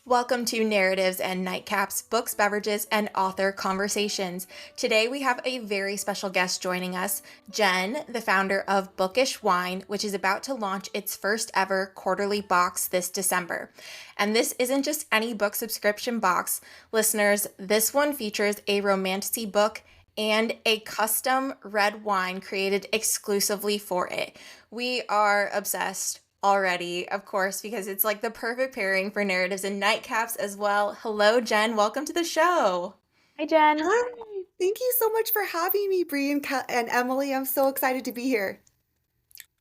Welcome to Narratives and Nightcaps, books, beverages, and author conversations. Today we have a very special guest joining us, Jenn, the founder of Bookish Wine, which is about to launch its first ever quarterly box this December. And this isn't just any book subscription box. Listeners, this one features a romantasy book and a custom red wine created exclusively for it. We are obsessed already, of course, because it's like the perfect pairing for narratives and nightcaps as well. Hello, Jenn. Welcome to the show. Hi, Jen. Hi, thank you so much for having me, Brie and Emily. I'm so excited to be here.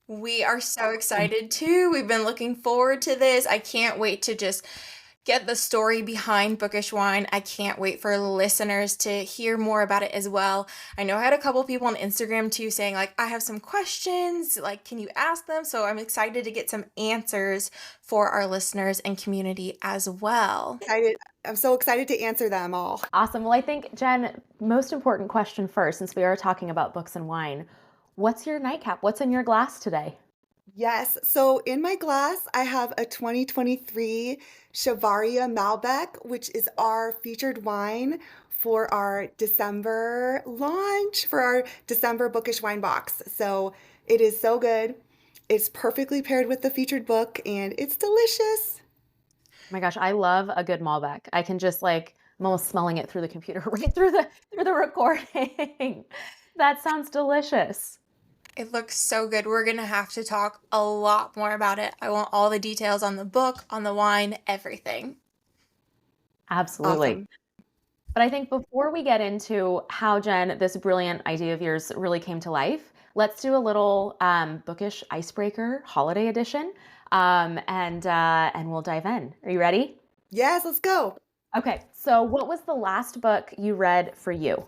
We are so excited too. We've been looking forward to this. I can't wait to just get the story behind Bookish Wine. I can't wait for listeners to hear more about it as well. I know I had a couple people on Instagram too saying, like, I have some questions, like, can you ask them? So I'm excited to get some answers for our listeners and community as well. Excited. I'm so excited to answer them all. Awesome. Well, I think, Jen, most important question first, since we are talking about books and wine, what's your nightcap? What's in your glass today? Yes, so in my glass, I have a 2023 Shivaria Malbec, which is our featured wine for our December launch, for our December Bookish Wine box. So it is so good. It's perfectly paired with the featured book, and it's delicious. Oh my gosh, I love a good Malbec. I can just I'm almost smelling it through the computer, right through the recording. That sounds delicious. It looks so good. We're going to have to talk a lot more about it. I want all the details on the book, on the wine, everything. Absolutely. Awesome. But I think before we get into how, Jen, this brilliant idea of yours really came to life, let's do a little bookish icebreaker holiday edition, and we'll dive in. Are you ready? Yes, let's go. Okay. So, what was the last book you read for you?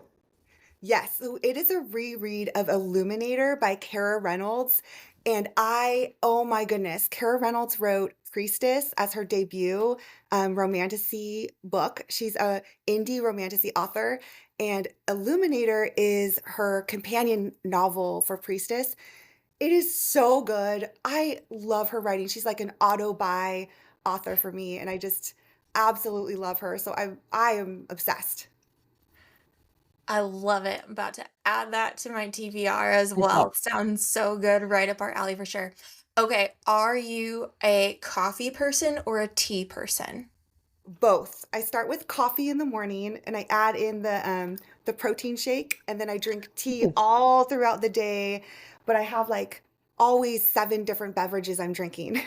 Yes, so it is a reread of Illuminator by Kara Reynolds. And oh my goodness, Kara Reynolds wrote Priestess as her debut romantasy book. She's a indie romantasy author, and Illuminator is her companion novel for Priestess. It is so good. I love her writing. She's like an auto-buy author for me, and I just absolutely love her. So I am obsessed. I love it. I'm about to add that to my TBR as well. Sounds so good, right up our alley for sure. Okay, are you a coffee person or a tea person? Both. I start with coffee in the morning and I add in the protein shake, and then I drink tea all throughout the day, but I have like always seven different beverages I'm drinking.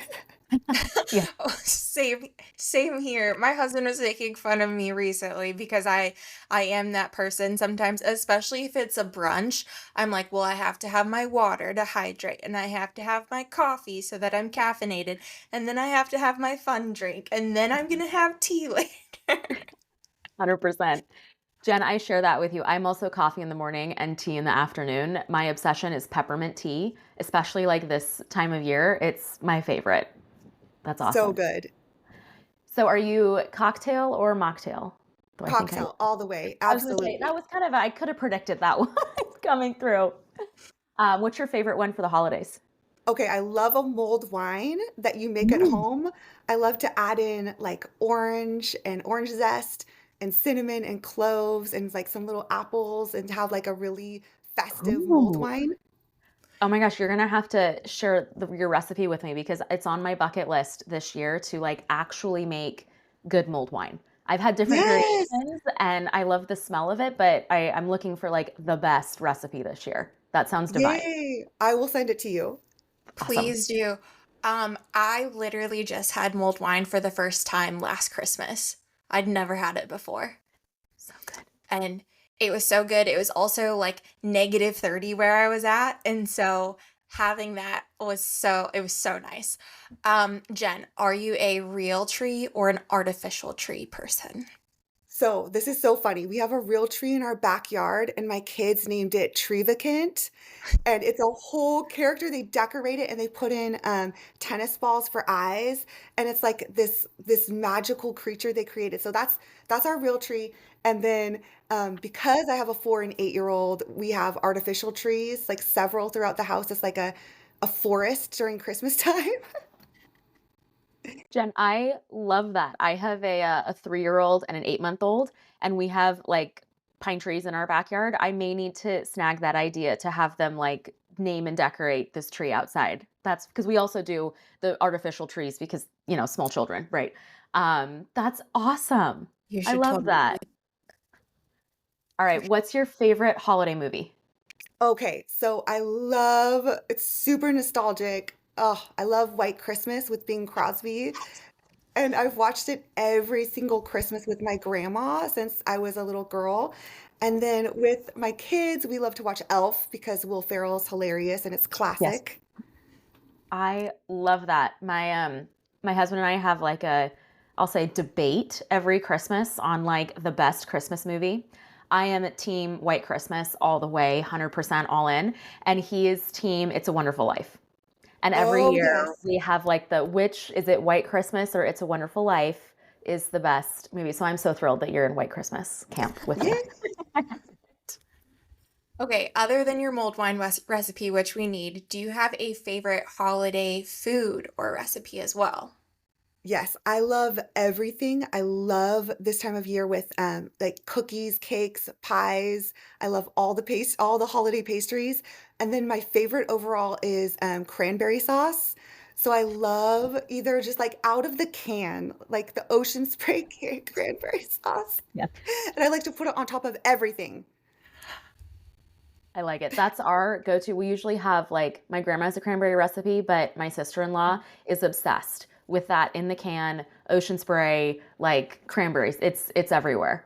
Yeah. Oh, same here. My husband was making fun of me recently because I am that person sometimes, especially if it's a brunch. I'm like, well, I have to have my water to hydrate, and I have to have my coffee so that I'm caffeinated, and then I have to have my fun drink, and then I'm gonna have tea later. 100%. Jen, I share that with you. I'm also coffee in the morning and tea in the afternoon. My obsession is peppermint tea, especially like this time of year. It's my favorite. That's So awesome. good. So are you cocktail or mocktail? Do I think Cocktail all the way. I was gonna say that Absolutely. was I could have predicted that one coming through. What's your favorite one for the holidays? Okay, I love a mulled wine that you make at Mm. home. I love to add in like orange and orange zest and cinnamon and cloves and like some little apples and have like a really festive mulled Ooh. wine. Oh my gosh, you're gonna have to share your recipe with me because it's on my bucket list this year to like actually make good mulled wine. I've had different Yes. variations and I love the smell of it, but I'm looking for like the best recipe this year. That sounds divine. Yay. I will send it to you. Awesome. Please do. I literally just had mulled wine for the first time last Christmas. I'd never had it before. So good. And it was so good. It was also like -30 where I was at. And so having that was it was so nice. Jenn, are you a real tree or an artificial tree person? So this is so funny. We have a real tree in our backyard, and my kids named it Trevacant. And it's a whole character. They decorate it and they put in tennis balls for eyes, and it's like this magical creature they created. So that's our real tree. And then because I have a 4 and 8 year old, we have artificial trees, like several throughout the house. It's like a forest during Christmas time. Jen, I love that. I have a 3-year-old and an 8-month-old, and we have like pine trees in our backyard. I may need to snag that idea to have them like name and decorate this tree outside. That's because we also do the artificial trees because, small children, right? That's awesome. You I should love totally do that. All right, what's your favorite holiday movie? Okay, so it's super nostalgic. Oh, I love White Christmas with Bing Crosby. And I've watched it every single Christmas with my grandma since I was a little girl. And then with my kids, we love to watch Elf because Will Ferrell's hilarious and it's Yes. classic. I love that. My husband and I have like I'll say debate every Christmas on like the best Christmas movie. I am at team White Christmas all the way, 100% all in, and he is team It's a Wonderful Life. And every Oh, year yes. we have like which is it White Christmas or It's a Wonderful Life is the best movie. So I'm so thrilled that you're in White Christmas camp with Yeah. me. Okay, other than your mulled wine recipe, which we need, do you have a favorite holiday food or recipe as well? Yes, I love everything. I love this time of year with like cookies, cakes, pies. I love all the holiday pastries. And then my favorite overall is cranberry sauce. So I love either just like out of the can, like the ocean spray cranberry sauce. Yeah. And I like to put it on top of everything. I like it. That's our go-to. We usually have like my grandma has a cranberry recipe, but my sister-in-law is obsessed with that in the can, ocean spray, like cranberries. It's everywhere.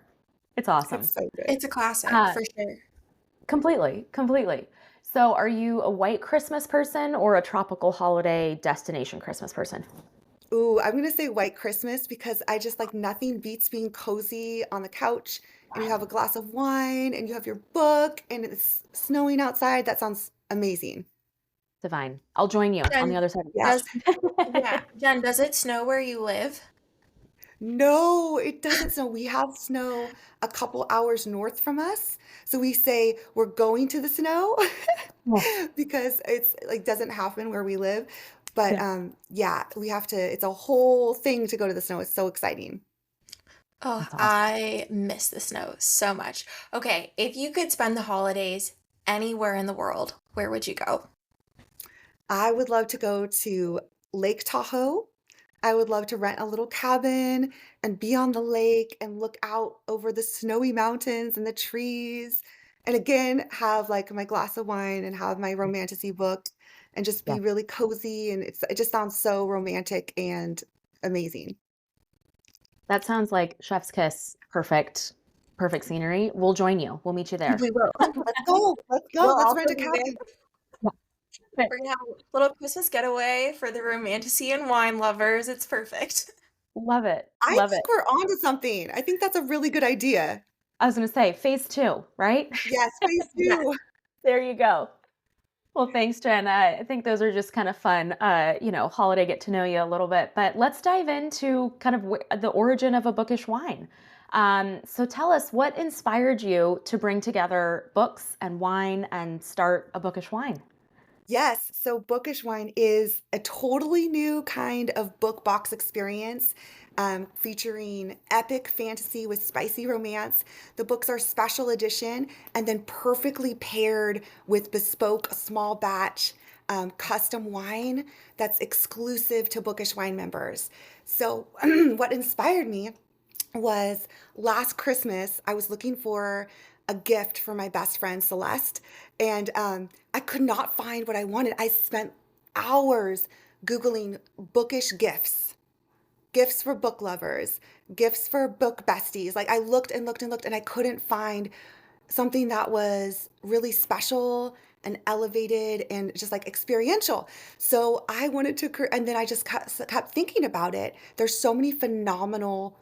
It's It's awesome. so good. It's a classic Uh, for sure. completely, completely. So are you a white Christmas person or a tropical holiday destination Christmas person? Ooh, I'm gonna say White Christmas because I just like nothing beats being cozy on the couch and you have a glass of wine and you have your book and it's snowing outside. That sounds amazing. Divine. I'll join you on the Jen, other side of the Yeah. does couch. yeah, Jen, does it snow where you live? No, it doesn't snow. We have snow a couple hours north from us. So we say we're going to the snow Oh, because it's like doesn't happen where we live. But yeah. yeah, we have to, it's a whole thing to go to the snow. It's so exciting. Oh, That's awesome. I miss the snow so much. Okay, if you could spend the holidays anywhere in the world, where would you go? I would love to go to Lake Tahoe. I would love to rent a little cabin and be on the lake and look out over the snowy mountains and the trees. And again, have like my glass of wine and have my romantasy book and just Yeah. be really cozy. And it just sounds so romantic and amazing. That sounds like chef's kiss. Perfect. Perfect scenery. We'll join you. We'll meet you there. We will. Let's go. Let's go. We'll Let's also rent a be there. cabin. Yeah. We're gonna have a little Christmas getaway for the romantasy and wine lovers. It's perfect. Love it. I Love it. think we're on to something. I think that's a really good idea. I was gonna say phase two, right? Yes, please Yes. do. There you go. Well, thanks, Jen. I think those are just kind of fun, holiday get to know you a little bit. But let's dive into kind of the origin of a bookish wine. So tell us what inspired you to bring together books and wine and start a bookish wine? Yes, so Bookish Wine is a totally new kind of book box experience featuring epic fantasy with spicy romance. The books are special edition and then perfectly paired with bespoke small batch custom wine that's exclusive to Bookish Wine members. So, what inspired me was last Christmas, I was looking for a gift for my best friend Celeste, and I could not find what I wanted. I spent hours Googling bookish gifts, gifts for book lovers, gifts for book besties. Like I looked and looked and looked, and I couldn't find something that was really special and elevated and just like experiential. So I wanted to, and then I just kept thinking about it. There's so many phenomenal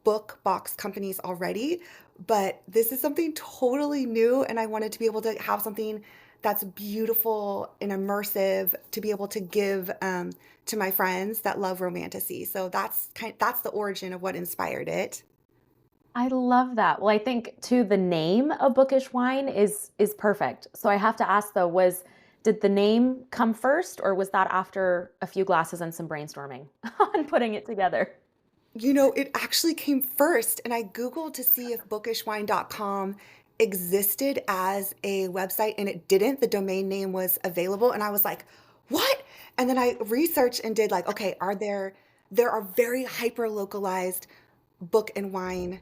book box companies already, but this is something totally new. And I wanted to be able to have something that's beautiful and immersive to be able to give to my friends that love romantasy. So that's the origin of what inspired it. I love that. Well, I think too the name of bookish wine is perfect. So I have to ask though, was Did the name come first, or was that after a few glasses and some brainstorming on putting it together? It actually came first, and I Googled to see if bookishwine.com existed as a website, and it didn't. The domain name was available, and I was like, what? And then I researched and did like, okay, there are very hyper localized book and wine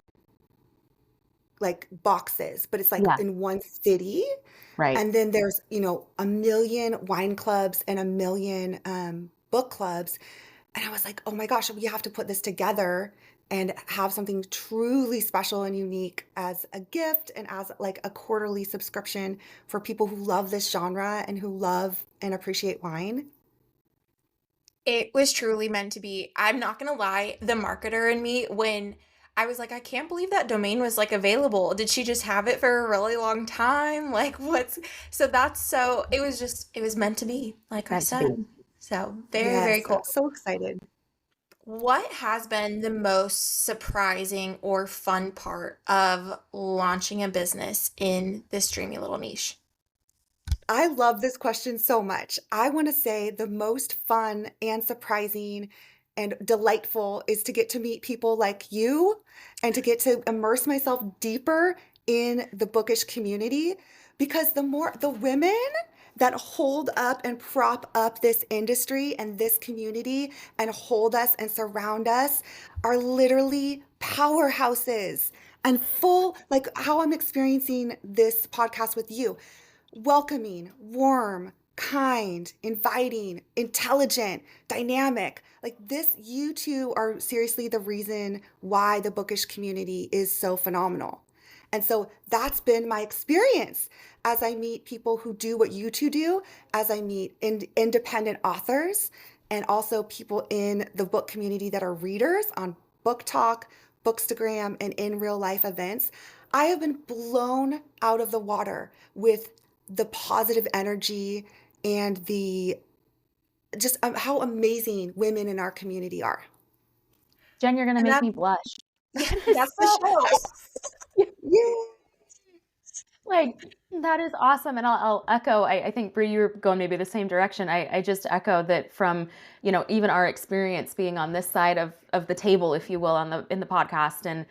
like boxes, but it's like Yeah, in one city. right. And then there's, a million wine clubs and a million book clubs. And I was like, oh my gosh, we have to put this together and have something truly special and unique as a gift and as like a quarterly subscription for people who love this genre and who love and appreciate wine. It was truly meant to be. I'm not gonna lie, the marketer in me, when I was like, I can't believe that domain was like available. Did she just have it for a really long time? Like, what's so that's so it was just, it was meant to be, like I Meant to be. said. So very, very Yes, I'm cool. so excited. What has been the most surprising or fun part of launching a business in this dreamy little niche? I love this question so much. I want to say the most fun and surprising and delightful is to get to meet people like you and to get to immerse myself deeper in the bookish community because the women that hold up and prop up this industry and this community and hold us and surround us are literally powerhouses and full like how I'm experiencing this podcast with you, welcoming, warm, kind, inviting, intelligent, dynamic. Like this, you two are seriously the reason why the bookish community is so phenomenal. And so that's been my experience as I meet people who do what you two do, as I meet independent authors, and also people in the book community that are readers on Book Talk, Bookstagram, and in real life events. I have been blown out of the water with the positive energy and the just how amazing women in our community are. Jen, you're gonna And make that me blush. yeah, That is that's the so show. Yeah. like that is awesome. And I'll echo, I think Brie, you're going maybe the same direction. I just echo that from, even our experience being on this side of the table, if you will, in the podcast. And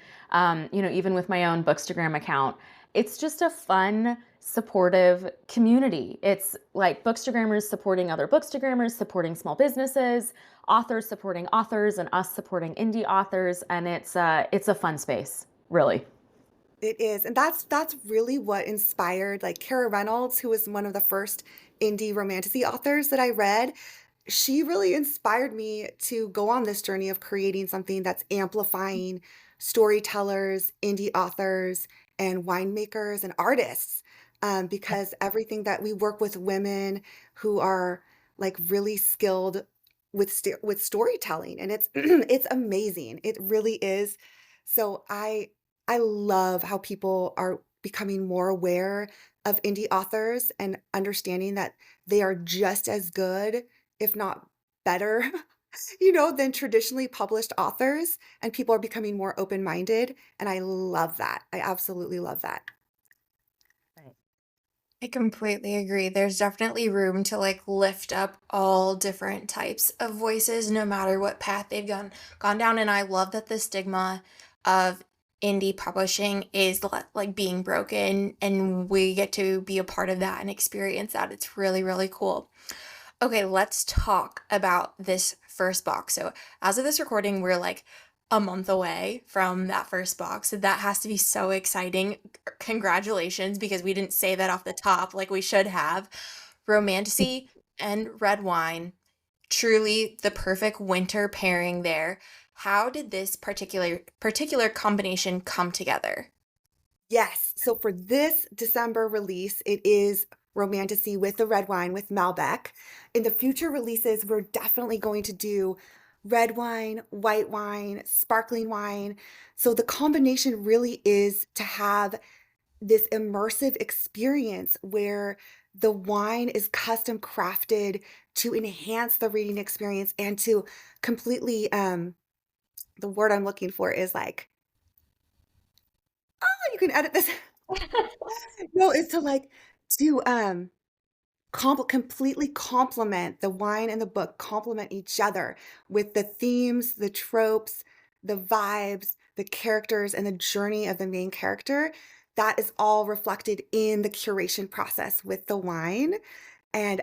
even with my own Bookstagram account, it's just a fun, supportive community. It's like Bookstagrammers supporting other Bookstagrammers, supporting small businesses, authors supporting authors, and us supporting indie authors. And it's a fun space, really. It is. And that's really what inspired like Kara Reynolds, who was one of the first indie romantasy authors that I read. She really inspired me to go on this journey of creating something that's amplifying storytellers, indie authors, and winemakers and artists. Because everything that we work with women who are like really skilled with storytelling, and it's it's amazing. It really is. So I love how people are becoming more aware of indie authors and understanding that they are just as good, if not better, than traditionally published authors. And people are becoming more open-minded. And I love that. I absolutely love that. Right. I completely agree. There's definitely room to like lift up all different types of voices, no matter what path they've gone down. And I love that the stigma of indie publishing is like being broken, and we get to be a part of that and experience that. It's really, really cool. Okay, let's talk about this first box. So, as of this recording, we're like a month away from that first box. So that has to be so exciting. Congratulations, because we didn't say that off the top like we should have. Romantasy and red wine, truly the perfect winter pairing there. How did this particular combination come together? Yes. So for this December release, it is Romantasy with the red wine with Malbec. In the future releases, we're definitely going to do red wine, sparkling wine. So the combination really is to have this immersive experience where the wine is custom crafted to enhance the reading experience and to completely the word I'm looking for is like, oh, you can edit this. No, it's to like to completely complement the wine and the book complement each other with the themes, the tropes, the vibes, the characters, and the journey of the main character. That is all reflected in the curation process with the wine. And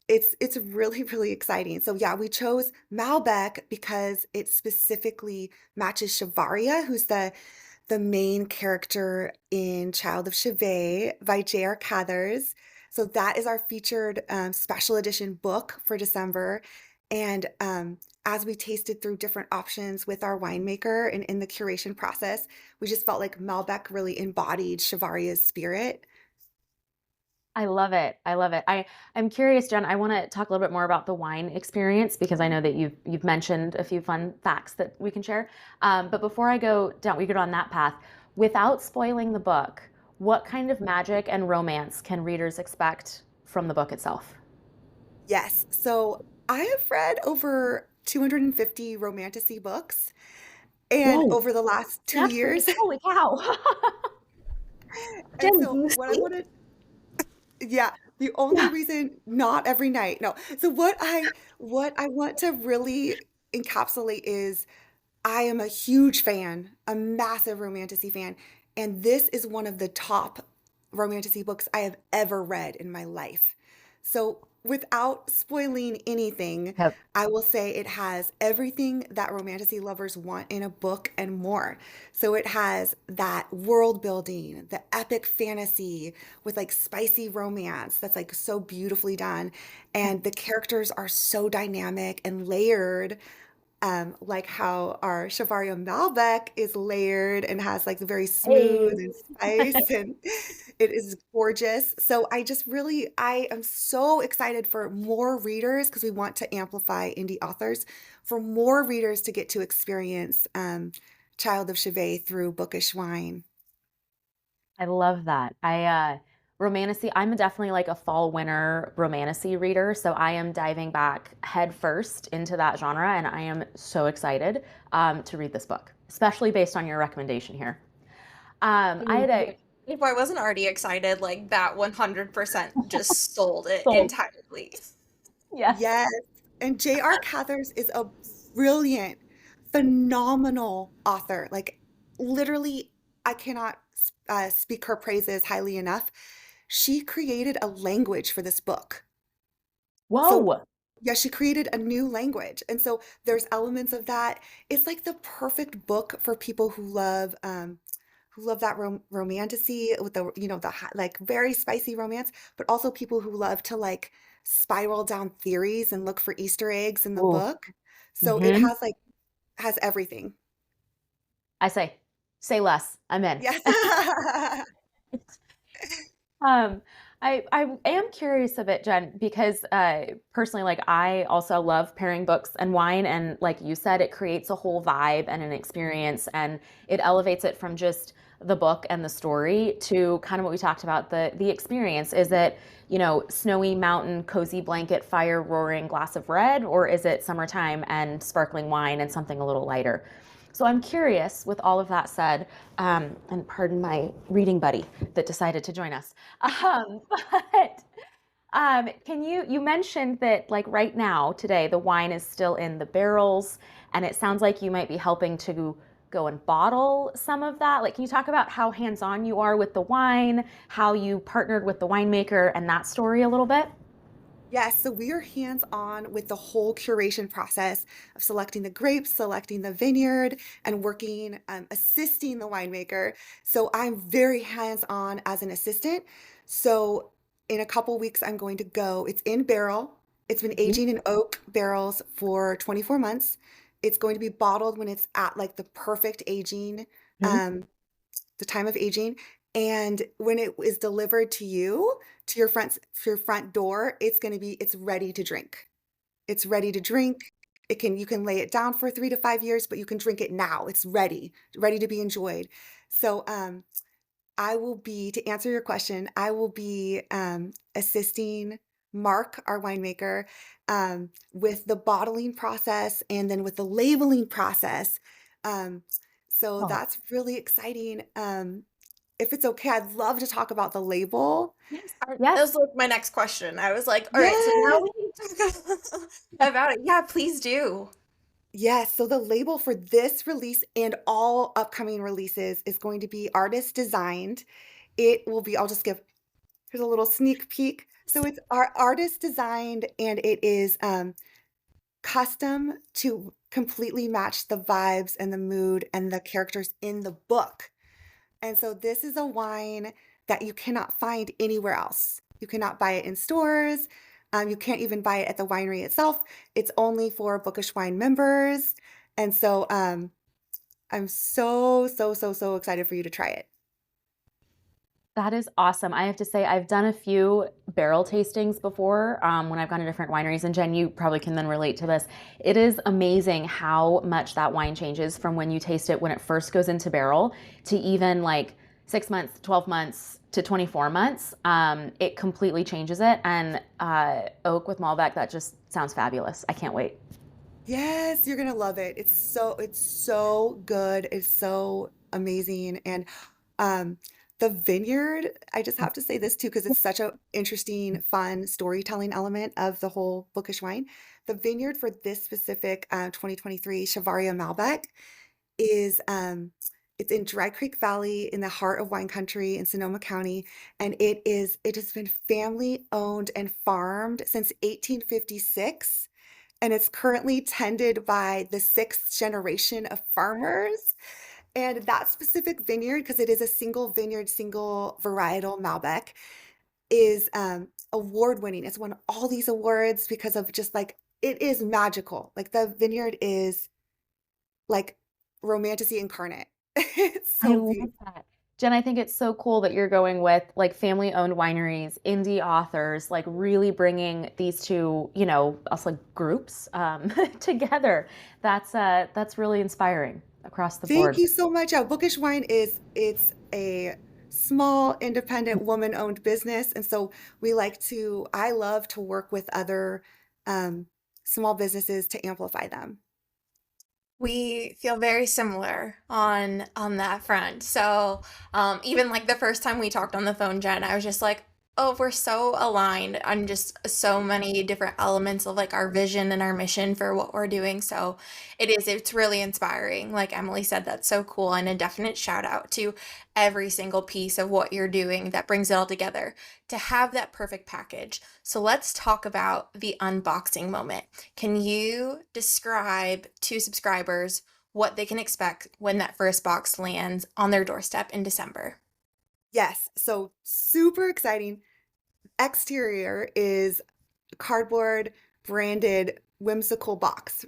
it's really, really exciting. So yeah, we chose Malbec because it specifically matches Shavaria, who's the main character in Child of Shivay by J.R. Cathers. So that is our featured special edition book for December. And as we tasted through different options with our winemaker and in the curation process, we just felt like Malbec really embodied Shavaria's spirit. I love it. I love it. I'm curious, Jen. I want to talk a little bit more about the wine experience because I know that you've mentioned a few fun facts that we can share. But before we go down that path, without spoiling the book, what kind of magic and romance can readers expect from the book itself? Yes. So I have read over 250 romantasy books, and Whoa, over the last 2 years. naturally. Holy cow. And Jen, do so you what I sleep? wanted, yeah, the only Yeah. reason, not every night. No. So what I want to really encapsulate is I am a huge fan, a massive romantasy fan, and this is one of the top romantasy books I have ever read in my life. So, without spoiling anything, Yep. I will say it has everything that romantasy lovers want in a book and more. So, it has that world building, the epic fantasy with like spicy romance that's like so beautifully done. And the characters are so dynamic and layered, like how our Shavaria Malbec is layered and has like the very smooth Hey. and spice, and it is gorgeous. So I am so excited for more readers because we want to amplify indie authors, for more readers to get to experience Child of Shivay through Bookish Wine. I love that. Romantasy, I'm definitely like a fall winter romantasy reader, so I am diving back head first into that genre, and I am so excited to read this book, especially based on your recommendation here. I had a If I wasn't already excited, like that 100% just sold it sold. entirely. Yes. Yes. And J.R. Cathers is a brilliant, phenomenal author. Like, literally, I cannot speak her praises highly enough. She created a language for this book. So, Whoa. yeah, she created a new language. And so there's elements of that. It's like the perfect book for people who love that romantasy with the, like very spicy romance, but also people who love to like spiral down theories and look for Easter eggs in the Ooh. book. So it Hmm. has everything. I say less. I'm in. Yes. Um, I am curious a bit, Jen, because personally, like I also love pairing books and wine, and like you said, it creates a whole vibe and an experience, and it elevates it from just the book and the story to kind of what we talked about, the experience. Is it, snowy mountain, cozy blanket, fire roaring, glass of red, or is it summertime and sparkling wine and something a little lighter? So I'm curious, with all of that said, and pardon my reading buddy that decided to join us. But you mentioned that like right now, today, the wine is still in the barrels, and it sounds like you might be helping to go and bottle some of that. Like, can you talk about how hands-on you are with the wine, how you partnered with the winemaker and that story a little bit? Yes, so we are hands-on with the whole curation process of selecting the grapes, selecting the vineyard, and working, assisting the winemaker. So I'm very hands-on as an assistant. So in a couple weeks, I'm going to go. It's in barrel. It's been Mhm. aging in oak barrels for 24 months. It's going to be bottled when it's at like the perfect aging, Mhm. um, the time of aging. And when it is delivered to you, to your front door, it's ready to drink. It's ready to drink. You can lay it down for 3 to 5 years, but you can drink it now. It's ready to be enjoyed. So, to answer your question, I will be assisting Mark, our winemaker, with the bottling process and then with the labeling process. Um, so Oh, that's really exciting. if it's okay, I'd love to talk about the label. Yes, that Yes. was like my next question. I was like, all right, so now Yes. we need to talk about it. Yeah, please do. Yes, so the label for this release and all upcoming releases is going to be artist designed. It will be, I'll just give, here's a little sneak peek. So it's our artist designed and it is custom to completely match the vibes and the mood and the characters in the book. And so this is a wine that you cannot find anywhere else. You cannot buy it in stores. You can't even buy it at the winery itself. It's only for Bookish Wine members. And so I'm so, so, so, so excited for you to try it. That is awesome. I have to say, I've done a few barrel tastings before when I've gone to different wineries. And Jen, you probably can then relate to this. It is amazing how much that wine changes from when you taste it when it first goes into barrel to even like 6 months, 12 months to 24 months. It completely changes it. And oak with Malbec, that just sounds fabulous. I can't wait. Yes, you're gonna love it. It's so good. It's so amazing. And um the vineyard, I just have to say this too, because it's such a interesting, fun storytelling element of the whole bookish wine. The vineyard for this specific 2023 Chavaria Malbec is it's in Dry Creek Valley in the heart of wine country in Sonoma County, and it has been family owned and farmed since 1856, and it's currently tended by the sixth generation of farmers. And that specific vineyard, because it is a single vineyard, single varietal Malbec, is award winning. It's won all these awards because of just like it is magical. Like the vineyard is like romantasy incarnate. It's I so love beautiful. that. Jen, I think it's so cool that you're going with like family owned wineries, indie authors, like really bringing these two, us like groups together. That's really inspiring across the Thank board. you so much. Bookish Wine it's a small independent woman-owned business, and so I love to work with other um, small businesses to amplify them. We feel very similar on that front. So, even like the first time we talked on the phone, Jen, I was just like, "Oh, we're so aligned on just so many different elements of like our vision and our mission for what we're doing." So, it's really inspiring. Like Emily said, that's so cool, and a definite shout out to every single piece of what you're doing that brings it all together to have that perfect package. So, let's talk about the unboxing moment. Can you describe to subscribers what they can expect when that first box lands on their doorstep in December? Yes, so super exciting. Exterior is cardboard branded whimsical box.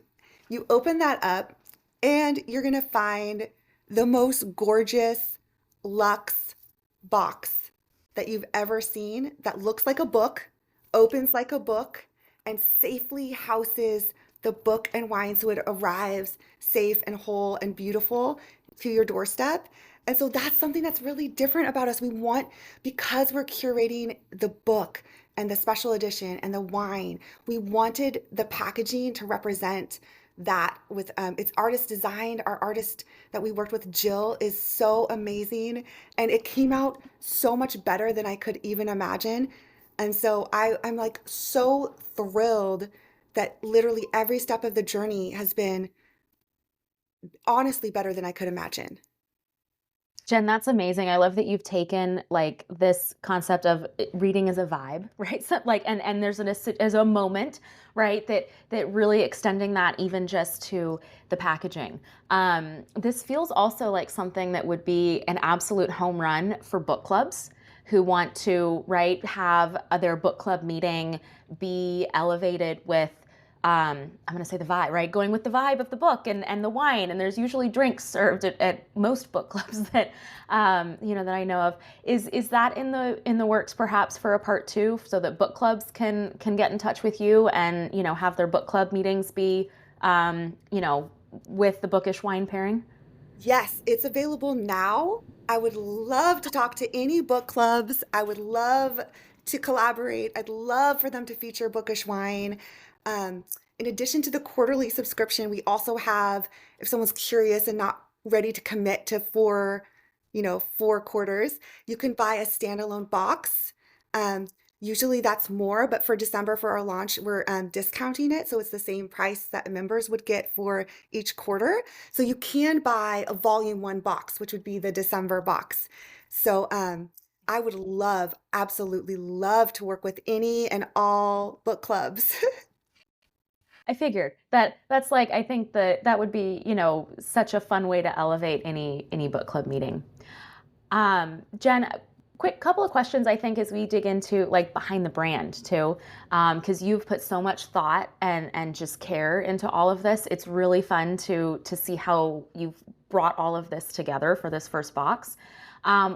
You open that up and you're going to find the most gorgeous luxe box that you've ever seen that looks like a book, opens like a book, and safely houses the book and wine so it arrives safe and whole and beautiful to your doorstep. And so that's something that's really different about us. Because we're curating the book and the special edition and the wine, we wanted the packaging to represent that with it's artist designed. Our artist that we worked with, Jill, is so amazing, and it came out so much better than I could even imagine. And so I'm like so thrilled that literally every step of the journey has been honestly better than I could imagine. Jen, that's amazing. I love that you've taken like this concept of reading as a vibe, right? So like, and there's as a moment, right? That really extending that even just to the packaging. This feels also like something that would be an absolute home run for book clubs who want to, right, have their book club meeting be elevated with I'm going to say the vibe, right? Going with the vibe of the book and the wine. And there's usually drinks served at most book clubs that, that I know of. Is that in the works perhaps for a part two so that book clubs can get in touch with you and, have their book club meetings be, with the bookish wine pairing? Yes, it's available now. I would love to talk to any book clubs. I would love to collaborate. I'd love for them to feature Bookish Wine. Um, in addition to the quarterly subscription, we also have, if someone's curious and not ready to commit to 4 quarters. You can buy a standalone box. Um, Usually that's more, but for December for our launch, we're discounting it. So it's the same price that members would get for each quarter. So you can buy a volume 1 box, which would be the December box. So I would absolutely love to work with any and all book clubs. I figured that's like I think that would be, such a fun way to elevate any book club meeting. Jenn, quick couple of questions I think as we dig into like behind the brand too, because you've put so much thought and just care into all of this. It's really fun to see how you've brought all of this together for this first box.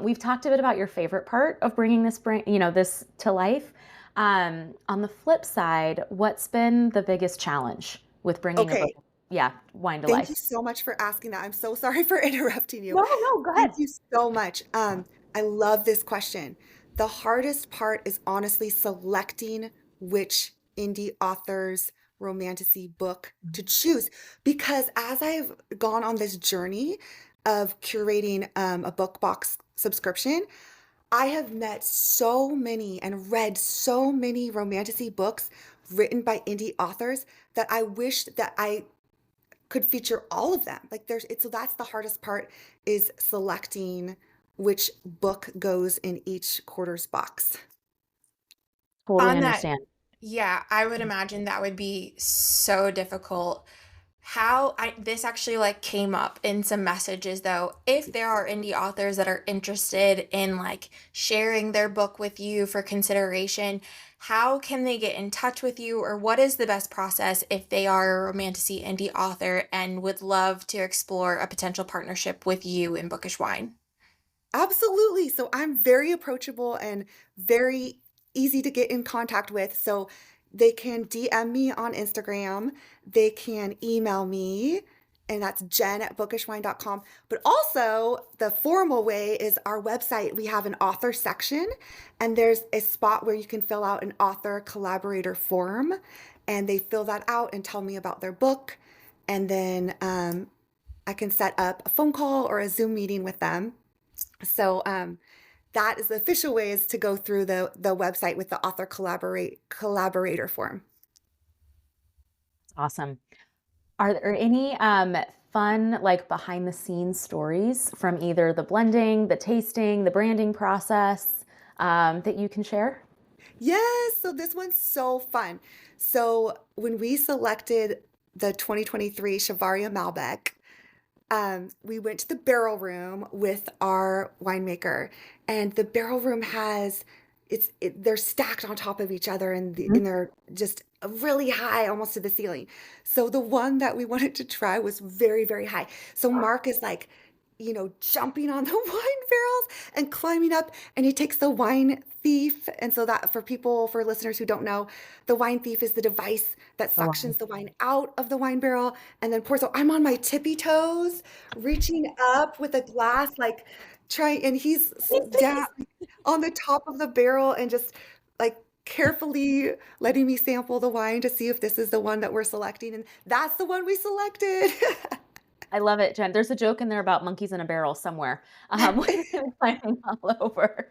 We've talked a bit about your favorite part of bringing this brand, this to life. On the flip side, what's been the biggest challenge with bringing a book, Okay. yeah, wine to Thank life? you so much for asking that. I'm so sorry for interrupting you. No, no, go Thank ahead. you so much. I love this question. The hardest part is honestly selecting which indie author's romantasy book to choose because as I've gone on this journey of curating a book box subscription, I have met so many and read so many romantasy books written by indie authors that I wish that I could feature all of them. Like so that's the hardest part is selecting which book goes in each quarter's box. Totally On that, understand. yeah, I would imagine that would be so difficult. How this actually like came up in some messages though. If there are indie authors that are interested in like sharing their book with you for consideration, how can they get in touch with you or what is the best process if they are a romantasy indie author and would love to explore a potential partnership with you in Bookish Wine? Absolutely. So I'm very approachable and very easy to get in contact with. So they can DM me on Instagram, they can email me, and that's jen@bookishwine.com. But also, the formal way is our website. We have an author section, and there's a spot where you can fill out an author collaborator form, and they fill that out and tell me about their book. And then I can set up a phone call or a Zoom meeting with them. So that is the official way is to go through the website with the author collaborator form. Awesome. Are there any fun, like behind the scenes stories from either the blending, the tasting, the branding process that you can share? Yes, so this one's so fun. So when we selected the 2023 Chavaria Malbec, we went to the barrel room with our winemaker, and the barrel room has they're stacked on top of each other, and Mhm. they're just really high, almost to the ceiling. So the one that we wanted to try was very, very high. So Mark is like, jumping on the wine barrels and climbing up, and he takes the wine thief. And so that for listeners who don't know, the wine thief is the device that Oh, wow. suctions the wine out of the wine barrel and then pours. So I'm on my tippy toes, reaching up with a glass, like trying, and he's down on the top of the barrel and just like carefully letting me sample the wine to see if this is the one that we're selecting. And that's the one we selected. I love it, Jen. There's a joke in there about monkeys in a barrel somewhere with him climbing all over.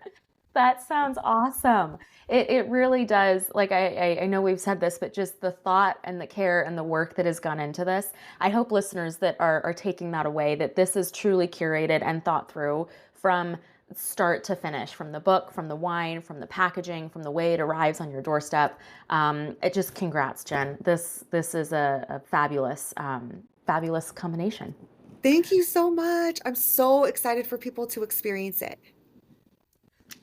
That sounds awesome. It really does. Like I know we've said this, but just the thought and the care and the work that has gone into this. I hope listeners that are taking that away, that this is truly curated and thought through from start to finish, from the book, from the wine, from the packaging, from the way it arrives on your doorstep. It just congrats, Jen. This is a fabulous fabulous combination. Thank you so much. I'm so excited for people to experience it.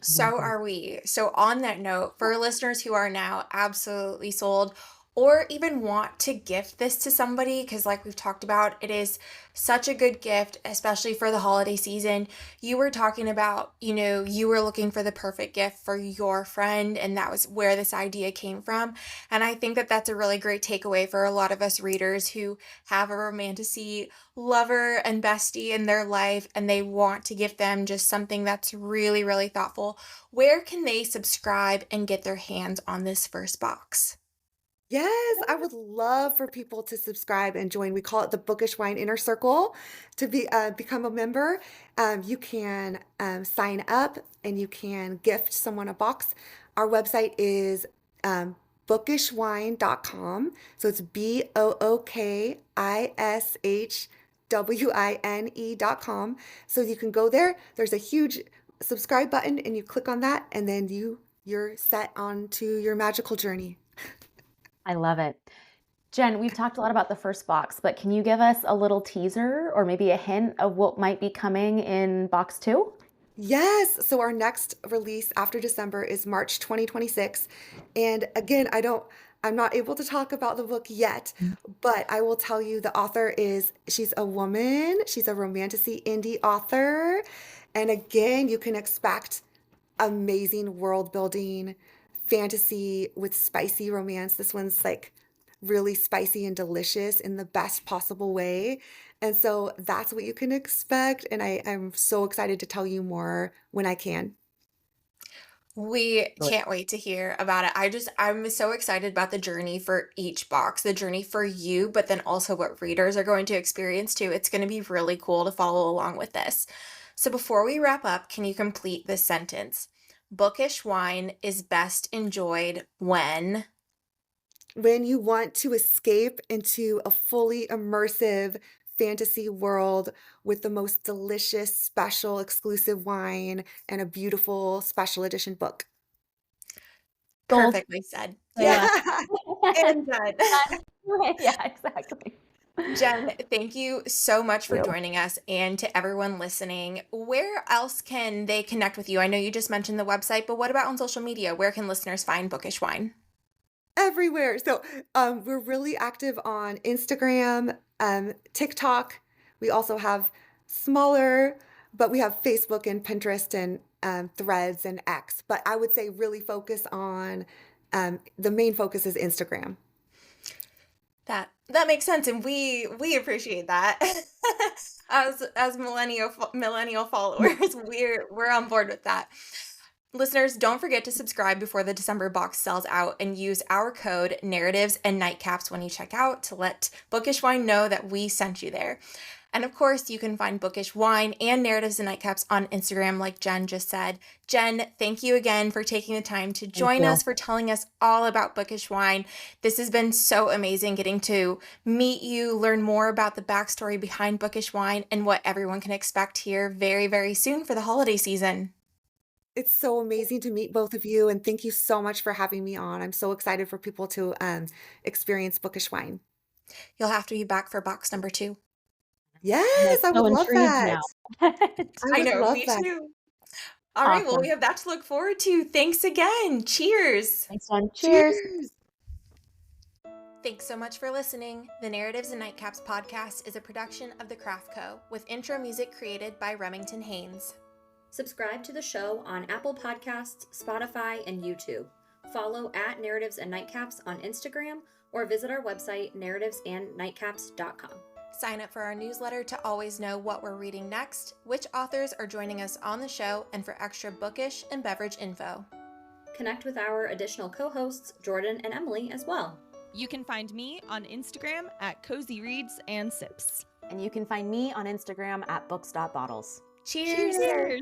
So are we. So, on that note, for listeners who are now absolutely sold or even want to gift this to somebody, because, like we've talked about, it is such a good gift, especially for the holiday season. You were talking about, you were looking for the perfect gift for your friend, and that was where this idea came from. And I think that that's a really great takeaway for a lot of us readers who have a romantasy lover and bestie in their life, and they want to give them just something that's really, really thoughtful. Where can they subscribe and get their hands on this first box? Yes, I would love for people to subscribe and join. We call it the Bookish Wine Inner Circle to become a member. You can sign up and you can gift someone a box. Our website is bookishwine.com. So it's BOOKISHWINE.com. So you can go there. There's a huge subscribe button and you click on that and then you're set on to your magical journey. I love it. Jen, we've talked a lot about the first box, but can you give us a little teaser or maybe a hint of what might be coming in box 2? Yes. So our next release after December is March 2026. And again, I'm not able to talk about the book yet, but I will tell you the author she's a woman. She's a romantasy indie author. And again, you can expect amazing world building fantasy with spicy romance. This one's like really spicy and delicious in the best possible way. And so that's what you can expect. And I'm so excited to tell you more when I can. We Really? can't wait to hear about it. I'm so excited about the journey for each box, the journey for you, but then also what readers are going to experience too. It's going to be really cool to follow along with this. So before we wrap up, can you complete this sentence? Bookish wine is best enjoyed When you want to escape into a fully immersive fantasy world with the most delicious, special, exclusive wine and a beautiful special edition book. Gold. Perfectly said. Yeah. Yeah, and done. Yeah, exactly. Jen, thank you so much for You. joining us. And to everyone listening, where else can they connect with you? I know you just mentioned the website, but what about on social media? Where can listeners find Bookish Wine? Everywhere. So we're really active on Instagram, TikTok. We also have smaller, but we have Facebook and Pinterest and Threads and X. But I would say really focus on the main focus is Instagram. That makes sense, and we appreciate that. As millennial followers, we're on board with that. Listeners, don't forget to subscribe before the December box sells out and use our code Narratives and Nightcaps when you check out to let Bookish Wine know that we sent you there. And of course, you can find Bookish Wine and Narratives and Nightcaps on Instagram, like Jen just said. Jen, thank you again for taking the time to join us, for telling us all about Bookish Wine. This has been so amazing getting to meet you, learn more about the backstory behind Bookish Wine, and what everyone can expect here very, very soon for the holiday season. It's so amazing to meet both of you, and thank you so much for having me on. I'm so excited for people to experience Bookish Wine. You'll have to be back for box number 2. Yes, I So would love intrigued that. now. I I would know, love me that. too. All right, well, we Awesome. have that to look forward to. Thanks again. Cheers. Thanks, Jen. Cheers. Cheers. Thanks so much for listening. The Narratives and Nightcaps podcast is a production of The Craft Co. with intro music created by Remington Haynes. Subscribe to the show on Apple Podcasts, Spotify, and YouTube. Follow at Narratives and Nightcaps on Instagram or visit our website, narrativesandnightcaps.com. Sign up for our newsletter to always know what we're reading next, which authors are joining us on the show, and for extra bookish and beverage info. Connect with our additional co-hosts, Jordan and Emily, as well. You can find me on Instagram at Cozy Reads and Sips. And you can find me on Instagram at books.bottles. Cheers! Cheers.